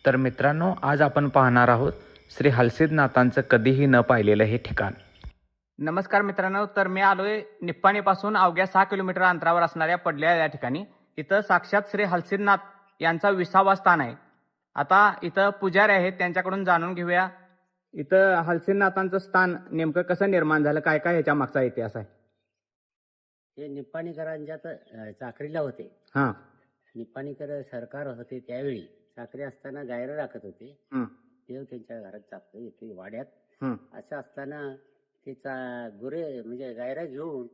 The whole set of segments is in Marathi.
तर मित्रांनो, आज आपण पाहणार आहोत श्री हलसिद्धनाथांचं कधीही न पाहिलेलं हे ठिकाण. नमस्कार मित्रांनो, तर मी आलोय निप्पाणीपासून अवघ्या 6 किलोमीटर अंतरावर असणाऱ्या पडल्या या ठिकाणी. इथं साक्षात श्री हलसिद्धनाथ यांचा 20वा स्थान आहे. आता इथं पुजारी आहेत, त्यांच्याकडून जाणून घेऊया इथं हलसिद्धनाथांचं स्थान नेमकं कसं निर्माण झालं, काय काय ह्याच्या मागचा इतिहास आहे. हे निप्पाणीकरांच्यात चाकरीला होते. हां. निप्पाणीकर सरकार होते त्यावेळी चाकरी असताना गायरं राखत होते. हं. देव त्यांच्या घरात चाकरी येते वाड्यात. हं. असं असताना ते गुरे म्हणजे गायरं घेऊन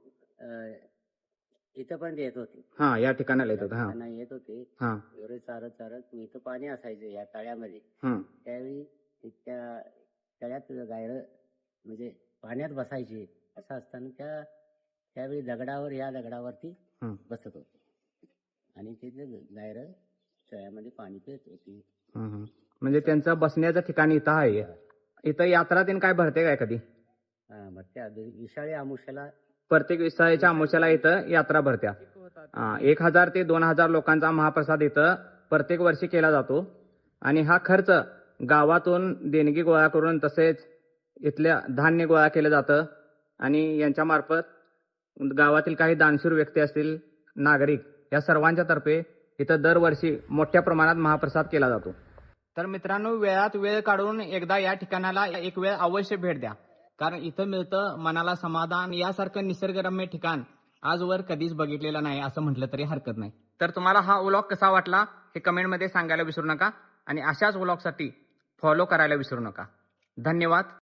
इथं पण येत होते. हां, या ठिकाणाला येत होतं. हां. त्यांना येत होते. हां. गुरे चारत चारत इथं पाणी असायचं या तळ्यामध्ये. हं. त्यावेळी त्या तळ्यात गायरं म्हणजे पाण्यात बसायचे. असं असताना त्यावेळी या दगडावरती हं. बसत होते आणि तिथे गायरं तळ्यामध्ये पाणी पित होती. हं. म्हणजे त्यांचं बसण्याचं ठिकाण इथं आहे. इथं यात्रा दिन काय भरते काय कधी? भरत्या विशाळी आमुष्याला प्रत्येक विसाळीच्या अमावस्येला इथं यात्रा भरत्या. 1000 ते 2000 लोकांचा महाप्रसाद इथं प्रत्येक वर्षी केला जातो. आणि हा खर्च गावातून देणगी गोळा करून तसेच इथल्या धान्य गोळा केलं जातं आणि यांच्या मार्फत गावातील काही दानशूर व्यक्ती असतील, नागरिक या सर्वांच्या तर्फे इथं दरवर्षी मोठ्या प्रमाणात महाप्रसाद केला जातो. तर मित्रांनो, वेळात वेळ काढून एकदा या ठिकाणाला एक वेळ अवश्य भेट द्या, कारण इथं मिळतं मनाला समाधान. यासारखं निसर्गरम्य ठिकाण आजवर कधीच बघितलेलं नाही असं म्हटलं तरी हरकत नाही. तर तुम्हाला हा व्लॉग कसा वाटला हे कमेंटमध्ये सांगायला विसरू नका आणि अशाच व्लॉगसाठी फॉलो करायला विसरू नका. धन्यवाद.